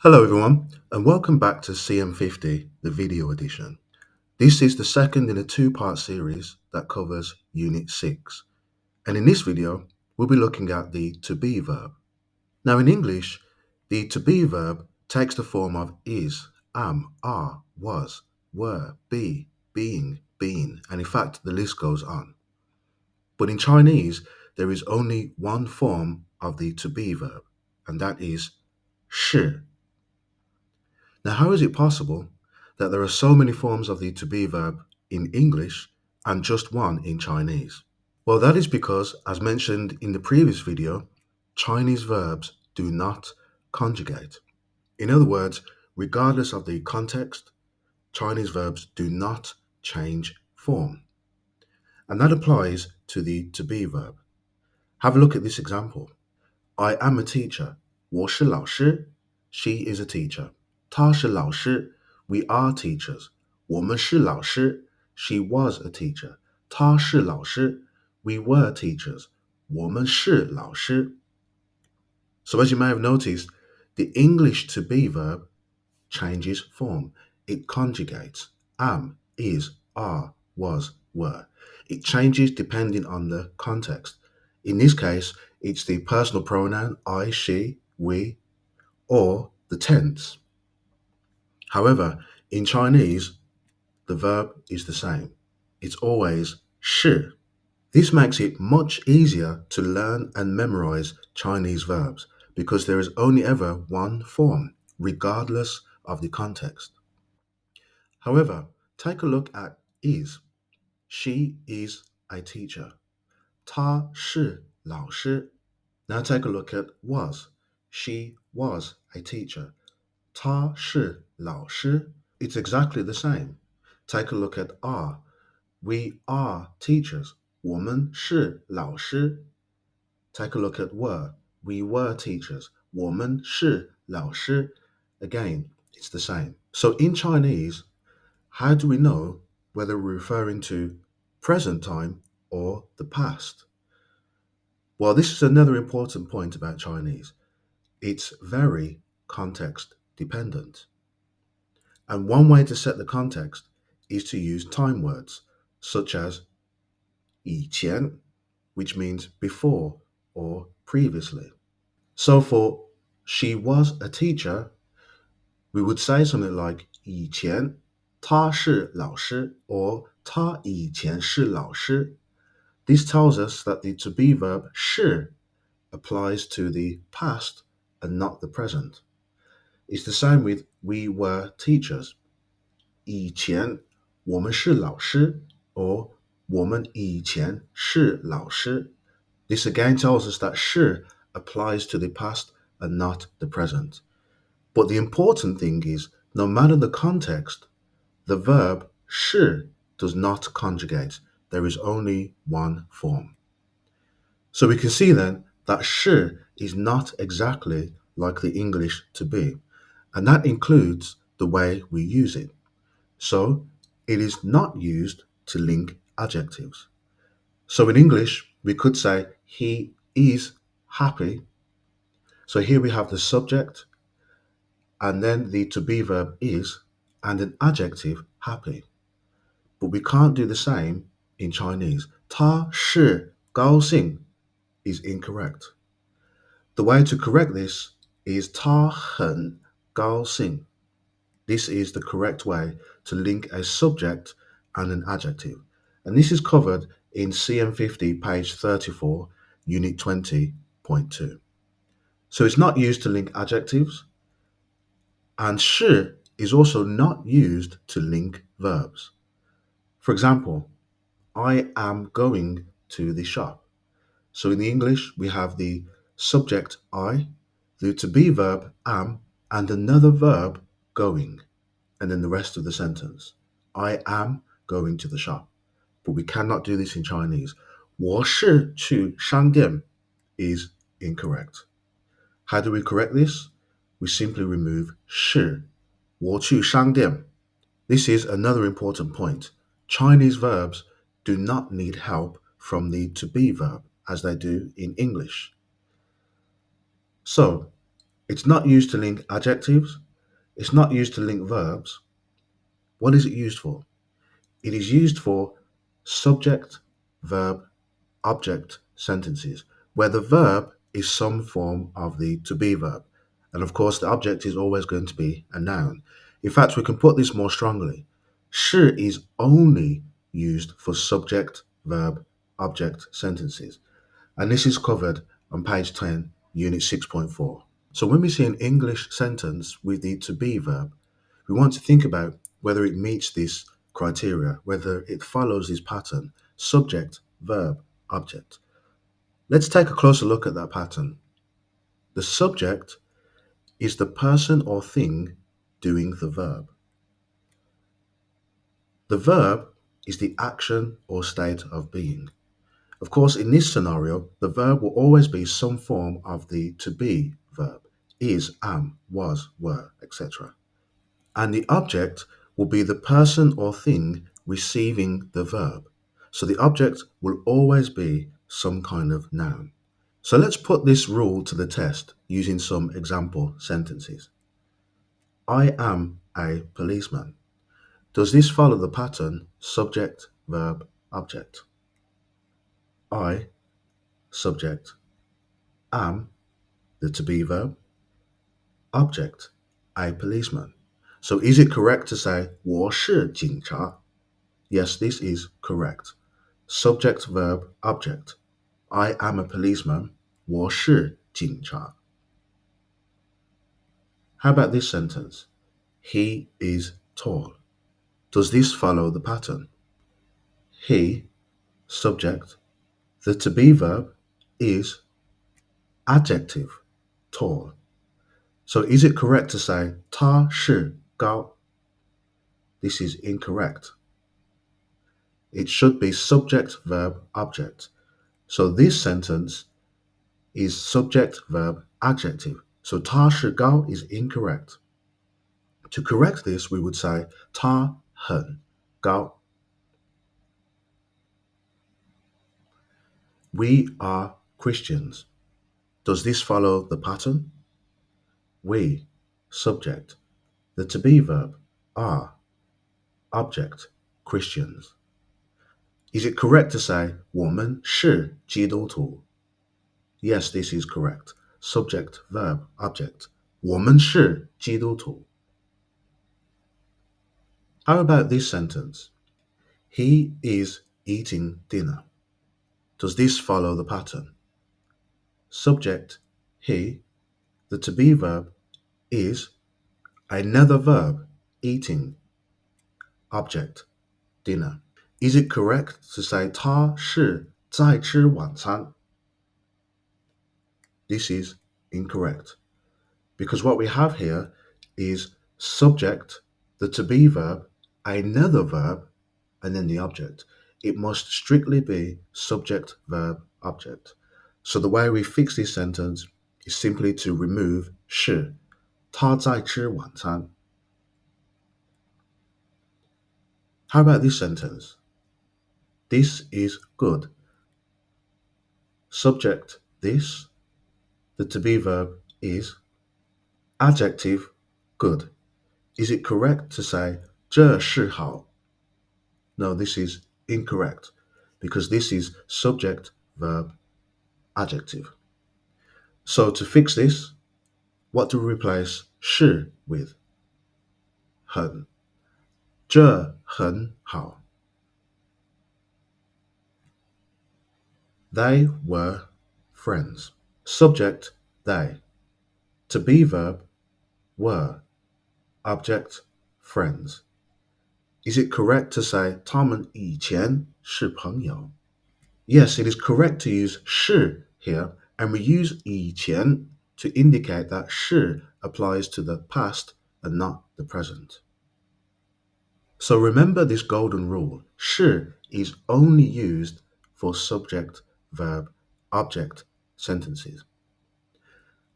Hello everyone, and welcome back to CM50, the video edition. This is the second in a two-part series that covers Unit 6. And in this video, we'll be looking at the to be verb. Now in English, the to be verb takes the form of is, am, are, was, were, be, being, been, and in fact the list goes on. But in Chinese, there is only one form of the to be verb, and that is 是. Now, how is it possible that there are so many forms of the to be verb in English and just one in Chinese? Well, that is because, as mentioned in the previous video, Chinese verbs do not conjugate. In other words, regardless of the context, Chinese verbs do not change form. And that applies to the to be verb. Have a look at this example. I am a teacher. 我是老师. She is a teacher. 她是老师. We are teachers. 我们是老师. She was a teacher. 她是老师. We were teachers. 我们是老师. So as you may have noticed, the English to be verb changes form. It conjugates. Am, is, are, was, were. It changes depending on the context. In this case, it's the personal pronoun I, she, we, or the tense. However, in Chinese, the verb is the same. It's always 是. This makes it much easier to learn and memorize Chinese verbs because there is only ever one form, regardless of the context. However, take a look at is. She is a teacher. 她是老师. Now take a look at was. She was a teacher. 她是老师. It's exactly the same. Take a look at are. We are teachers. 我们是老师. Take a look at were. We were teachers. 我们是老师. Again, it's the same. So in Chinese, how do we know whether we're referring to present time or the past? Well, this is another important point about Chinese. It's very context dependent. And one way to set the context is to use time words, such as 以前, which means before or previously. So for she was a teacher, we would say something like 以前她是老师 or 她以前是老师. This tells us that the to be verb 是 applies to the past and not the present. It's the same with we were teachers. 以前我们是老师 or 我们以前是老师. This again tells us that 是 applies to the past and not the present. But the important thing is, no matter the context, the verb 是 does not conjugate. There is only one form. So we can see then that 是 is not exactly like the English to be, and that includes the way we use it. So it is not used to link adjectives. So in English, we could say he is happy. So here we have the subject, and then the to be verb is, and an adjective happy. But we can't do the same in Chinese. 他是高兴 is incorrect. The way to correct this is 他很高兴. This is the correct way to link a subject and an adjective. And this is covered in CM50 page 34, unit 20.2. So it's not used to link adjectives, and 是 is also not used to link verbs. For example, I am going to the shop. So in the English, we have the subject I, the to be verb am, and another verb going, and then the rest of the sentence. I am going to the shop. But we cannot do this in Chinese. 我是去商店 is incorrect. How do we correct this? We simply remove 是. 我去商店. This is another important point. Chinese verbs do not need help from the to be verb as they do in English. So, It's not used to link adjectives. It's not used to link verbs. What is it used for? It is used for subject, verb, object sentences, where the verb is some form of the to be verb. And of course, the object is always going to be a noun. In fact, we can put this more strongly. 是 is only used for subject, verb, object sentences. And this is covered on page 10, unit 6.4. So when we see an English sentence with the to be verb, we want to think about whether it meets this criteria, whether it follows this pattern: subject, verb, object. Let's take a closer look at that pattern. The subject is the person or thing doing the verb. The verb is the action or state of being. Of course, in this scenario, the verb will always be some form of the to be verb: is, am, was, were, etc. And the object will be the person or thing receiving the verb. So the object will always be some kind of noun. So let's put this rule to the test using some example sentences. I am a policeman. Does this follow the pattern subject, verb, object? I, subject, am, the to be verb, object, a policeman. So is it correct to say 我是警察? Yes, this is correct. Subject, verb, object. I am a policeman. 我是警察. How about this sentence? He is tall. Does this follow the pattern? He, subject, the to be verb is adjective, tall. So is it correct to say 他是高? This is incorrect. It should be subject, verb, object. So this sentence is subject, verb, adjective. So 他是高 is incorrect. To correct this, we would say 他很高. We are Christians. Does this follow the pattern? We, subject, the to be verb, are, object, Christians. Is it correct to say 我们是基督徒? Yes, this is correct. Subject, verb, object. 我们是基督徒. How about this sentence? He is eating dinner. Does this follow the pattern? Subject, he, the to be verb, is, another verb, eating, object, dinner. Is it correct to say 他是在吃晚餐? This is incorrect, because what we have here is subject, the to be verb, another verb, and then the object. It must strictly be subject, verb, object. So the way we fix this sentence is simply to remove 是, 他在吃晚餐. How about this sentence? This is good. Subject, this, the to be verb is, adjective, good. Is it correct to say 这是好? No, this is incorrect, because this is subject, verb, adjective. So to fix this, what do we replace 是 with? 很. 这很好. They were friends. Subject, they. To be verb, were. Object, friends. Is it correct to say 他们以前是朋友? Yes, it is correct to use 是 here, and we use 以前 to indicate that 是 applies to the past and not the present. So remember this golden rule: 是 is only used for subject, verb, object sentences.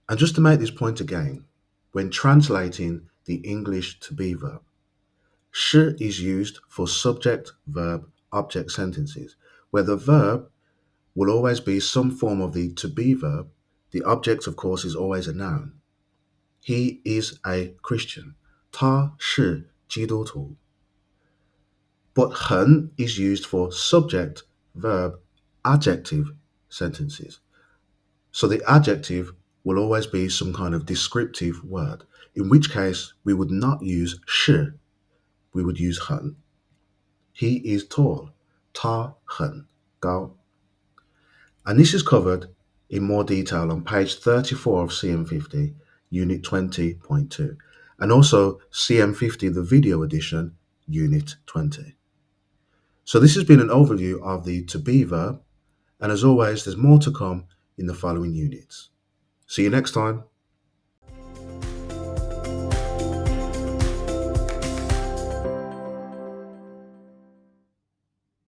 And just to make this point again, when translating the English to be verb, 是 is used for subject, verb, object sentences, where the verb will always be some form of the to be verb. The object, of course, is always a noun. He is a Christian. 他是基督徒. But 很 is used for subject, verb, adjective sentences. So the adjective will always be some kind of descriptive word, in which case we would not use 是, we would use 很. He is tall. 他很高. And this is covered in more detail on page 34 of CM50, Unit 20.2, and also CM50, the video edition, Unit 20. So this has been an overview of the to be verb, and as always, there's more to come in the following units. See you next time.